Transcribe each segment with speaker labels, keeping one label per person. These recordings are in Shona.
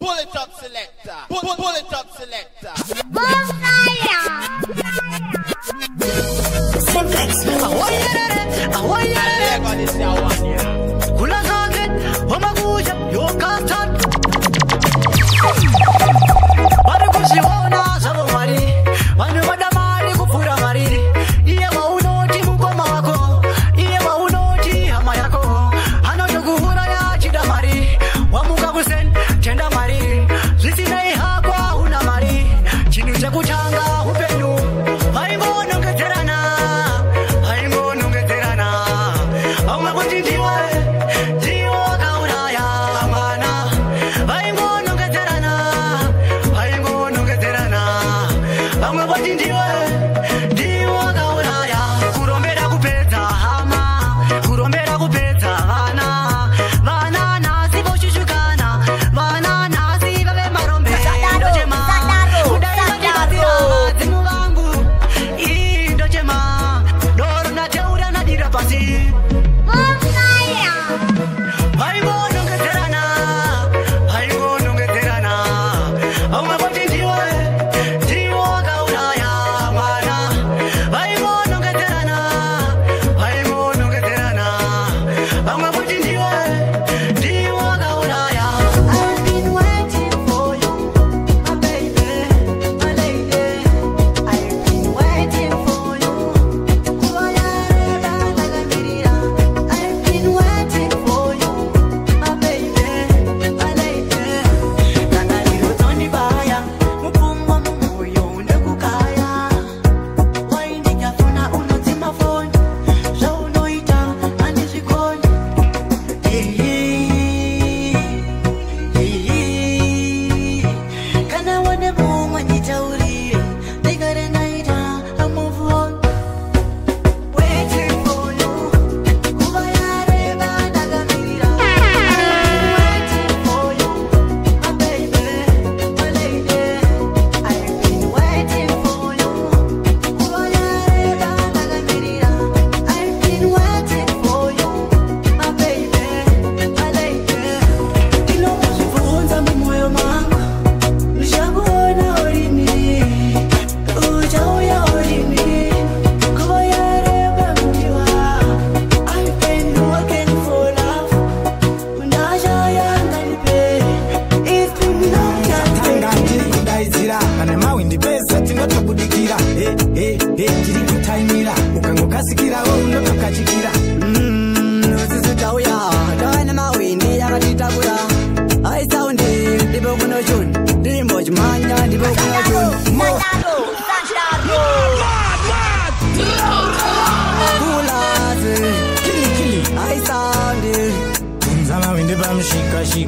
Speaker 1: Pull it up, selector. Pull it up, selector.
Speaker 2: Simplex. Kula socket, Homaguja, your carton. Barakusiona, Savamari, Manumadamari, Kupura Mari, Iema Unoti, Mukomako, Iema Unoti, Hamayako, Hanoyogura, Chidamari, Wamukabusen, Chendamari, Lisinai Haqua, Unamari, Chinuchakuchanga, Upenu, Haimo Nungaterana, Haimo Nungaterana, Amabuti Diwa, Diwa Kauraya, Amana, Haimo Nungaterana, Haimo Nungaterana, Amabuti Diwa, Diwa Kauraya, Kurombera Kupeta, Hama, Kurombera Kupeta, Hana, Vana Nasi Boshishukana, Vana Nasi Babe Marombe, Dojema, Udaya Zimuvangu, Dojema, Dorna Teura Nadira Pasi.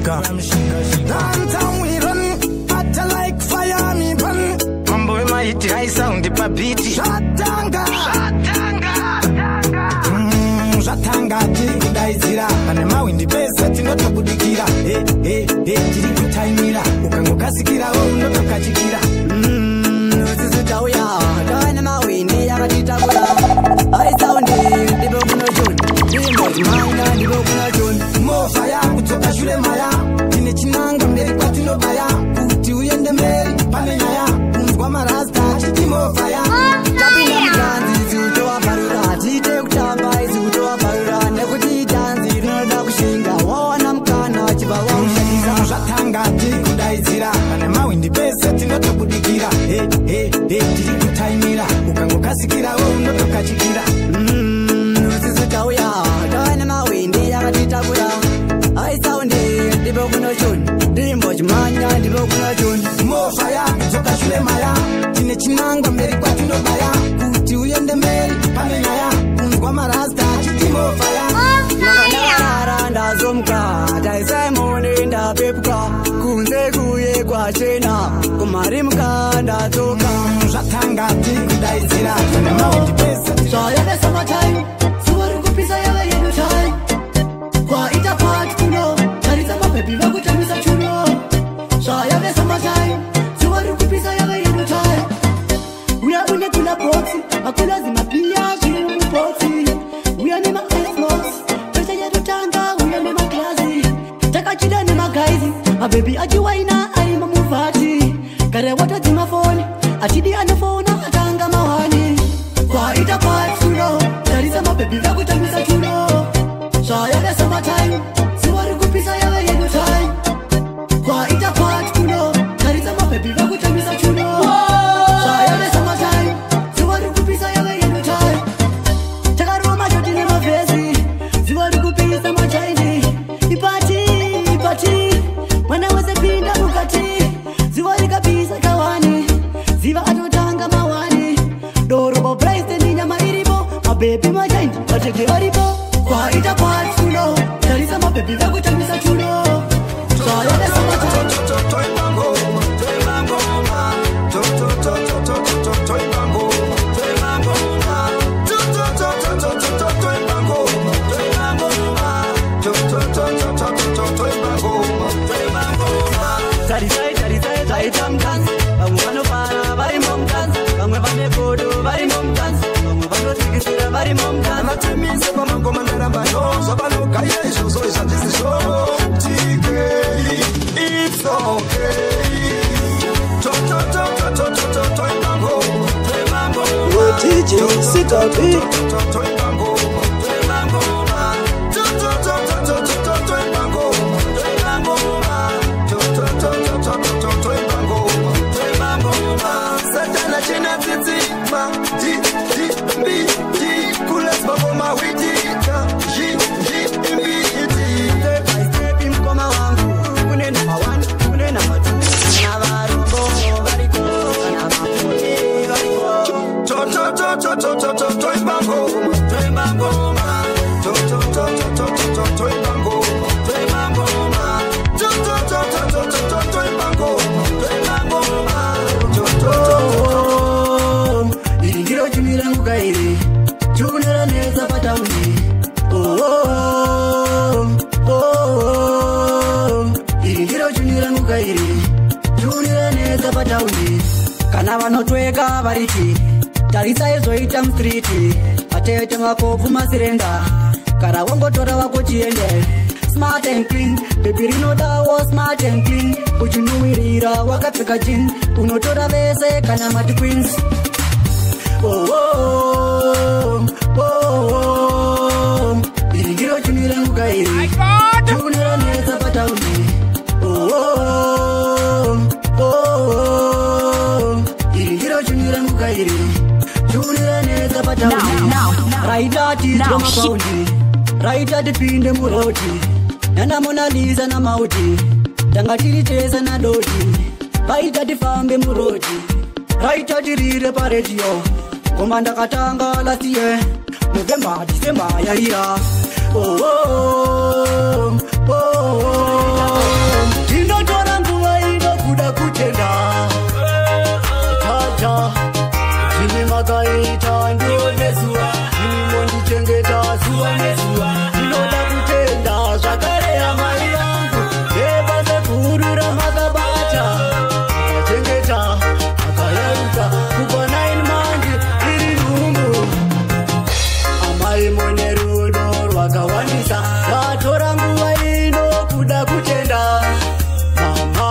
Speaker 3: Downtown we run, hot like fire me burn. Mambo in my hit, I sound the papiti. Shatanga, Shatanga, Daizira, and the Mao in the best setting up Budikira. Did you time Mira? Ukango Kasikira, no Kachikira.
Speaker 2: This is a Tawaya, Dynamo in the Yagatita. I sound the Bokuno June, the Manga, the Bokuno June.
Speaker 3: More fire, Utoka Shulemaya. Chinanga mbele kwa tino baya kuti uyende mbele pane nyaya unzwa marasta chitimo faya
Speaker 2: Tapina mkanzi zutoa parura chite kutamba izutoa parura nekuti tanzi rinoda kushinga wawana mkana chibawa ushatiza
Speaker 3: zvatangati kudaizira pane mawindi bese tinotobudikira tiri kutaimira ukangokasikirawo unotokachikira
Speaker 2: usizitauya tawane mawindi yakatitakura aisaundi ndibokuno chuni ndimbo chimanya ndibokuno chuni
Speaker 3: mofaya dzoka shure maya tine chinangwa mberi kwatinobaya kuti uyende mberi pane nyaya unzwa marasta chiti mofaya
Speaker 2: nakanara ndazomka taisaimoni ndapepuka kunze kuye kwachena kumarimuka ndadzoka
Speaker 3: zvatangati kudaizira pane mawindi bese
Speaker 2: zvayave summertime zuva rikupisa yave yedu time kwaita pati kuno taridza mabhebhi vakutambisa chuno zvayave summertime zuva rikupisa yave yedu time uya une kula botsi makulazi mapiya zviri mubotsi uya nema-icebox pesha yatotanga uya nemaglasi takachida nemagaizi mabhebhi achiwaina kare watadzima foni achidi anofona atanga mawani kwaita kwatulo tarisa mabhebi vakutambisa tulo zvayave summertime zuva rikupisa yave yenu time kwaita kwatulo tarisa mabhebi vakutambisa tulo zvayave summertime zuva rikupisa yave yenu time takarova mashoti nemavhezi zuva rikupisa machaini ipati mwana wese pinda mukati zuva rikapisa kawani ziva atotanga mawani dorobo price ni nyama iripo mabebi machaini vatete varipo kwaita kwatulo tarisa mabebi vakutambisa tulo zvayave summertime
Speaker 3: It's okay. DJ Sikabi.
Speaker 2: kana vanotweka variti tarisa izoita mstriti atete makopu masirenda kana wangotora wako chiende smart and clean bebi rinodawo smart and clean uchinuwirira wakapfeka jean unotora vese kana mati queens iri ndiro chuni rangu kairi tuneranetsa pataundi iri ndiro chuni rangu kairi tuneranetsa pataundi raitati romapaundi raitati pinde muroti nana Mona Lisa na mauti tanga tiri chesa na doti vaitati fambe muroti raitati rire paredio komanda katanga last year November December yaira tinotora nguva inokuda kutenda tata zvimwe makaita ndionezuva zvimwe mondichengeta zuva nezuva ndinoda kutenda zvakare amai vangu nebasa guru ramakabata akachengeta akayaruka kubva 9 manje iri nhumbu amai mune rudo rwakawandisa vatora nguva ino kuda kutenda mama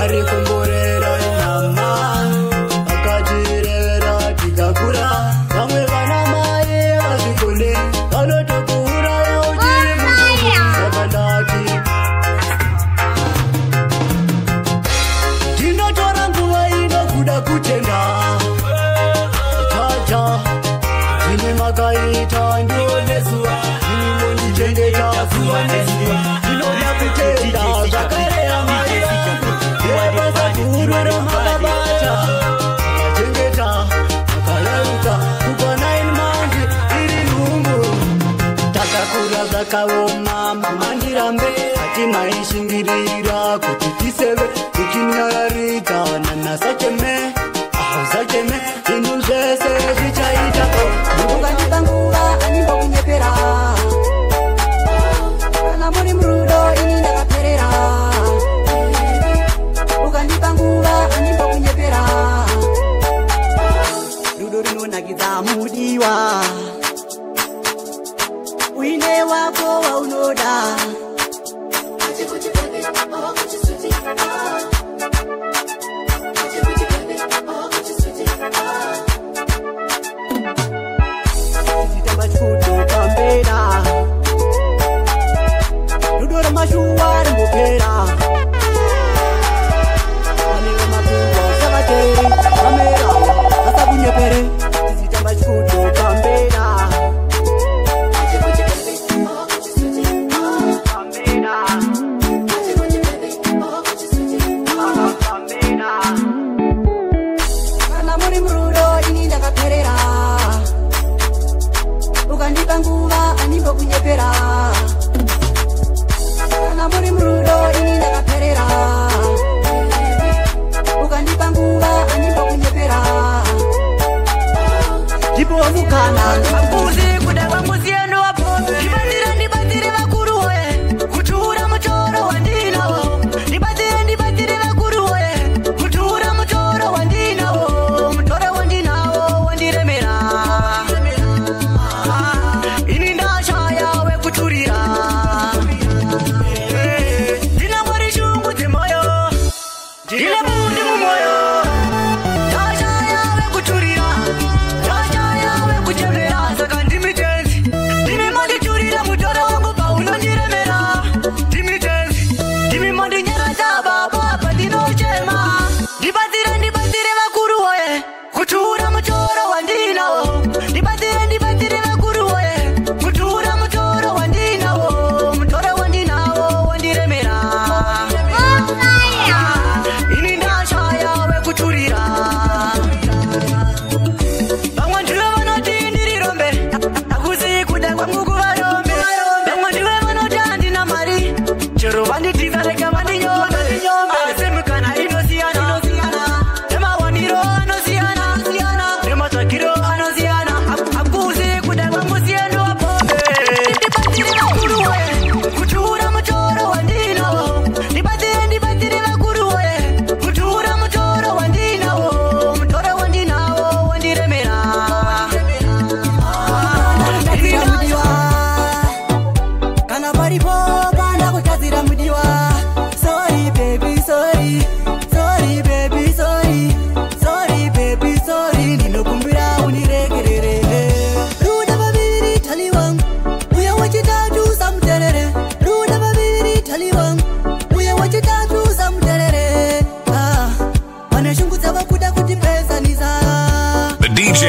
Speaker 2: ari kumborera nyama akatirera tikakura vamwe vana mai vazvikone vanotokuuraya uchiri muzakandati ndinotora nguva ino kuda kutenda tata zvine makaita ndionezuva zvinimondichengeta zuva nezuva ndinoda kutenda zvakare amai vangu nebasa guru ramakabata akachengeta akayaruka kubva 9 manje iri nhumbu takakura zvakaoma mama ndirambe ati maishingirira kuti tiseve tichinyararidza nanasacheme ahusacheme zvinhu zvese zvichaita ukandipa nguva animbo kunyepera kana muri murudo ini ndakaperera ukandipa nguva animbo kunyepera rudo rinonakidza mudiwa uine wako waunoda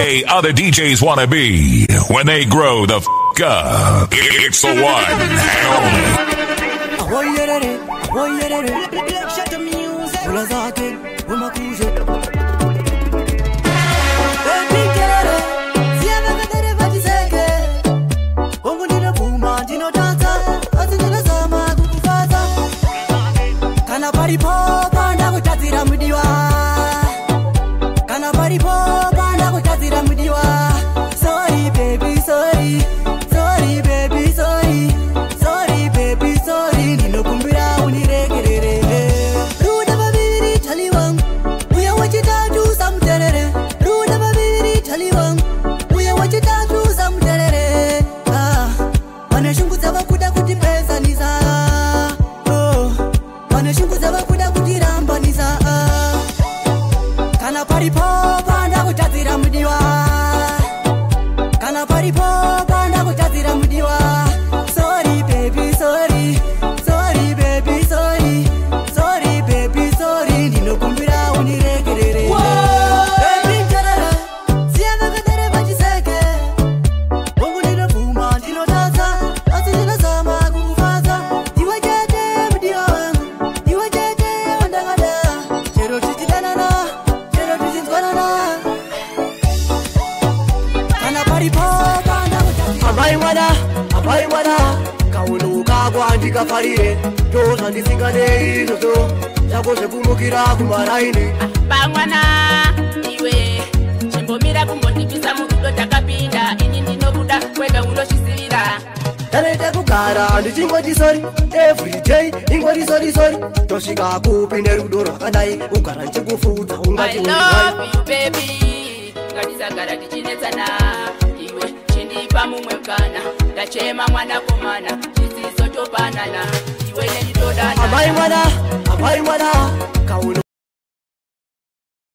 Speaker 4: way other DJs want to be when they grow the f up. It's the one and only.
Speaker 2: Shut the music. Sorry baby, sorry. Sorry baby, sorry. Sorry baby, sorry. Ninokumbira uniregerere. Ruda babiri taliwang. Uya wachita tu samterere. Ruda babiri taliwang. Uya wachita tu samterere. Wanashunguza bakuda kutipesa niza. Oh, wanashunguza bakuda kutiramba niza. Kana paripopa ndakutadzira mudiwa. Kana paripopa ndakutadzira mudiwa. Sorry baby, sorry. Sorry baby, sorry. Sorry baby, sorry. Ndinokumbira uniregerere. Baby njarara, siyavakadere vachiseke. Bongo ndinopfuma ndinotadza, asi ndinozama kukufaza. Iwe chete mudiwa wangu, iwe chete wandakada. Chero tichidanana, chero tichinzwanana. Kana paripopa ndakutadzira. Amai mwana, kauluka kwandika farire. Toza ndisinganei zozo, chako sekumukira kumaraini.
Speaker 5: Bangwana iwe chimbomira kumbondipisa murudo takapinda ini ndinobuda kwega uloshisirira
Speaker 2: Tanete kugara ndichingoti sorry every day ingoti sorry tosvika kupi nerudo rwakadai ugara ndichikufudza
Speaker 5: I
Speaker 2: ungati
Speaker 5: love you baby ngatisagara tichinetsana iwe chindipa mumwe mukana ndachema mwana komana chisiso topanana iwe nenditodana
Speaker 2: amai mwana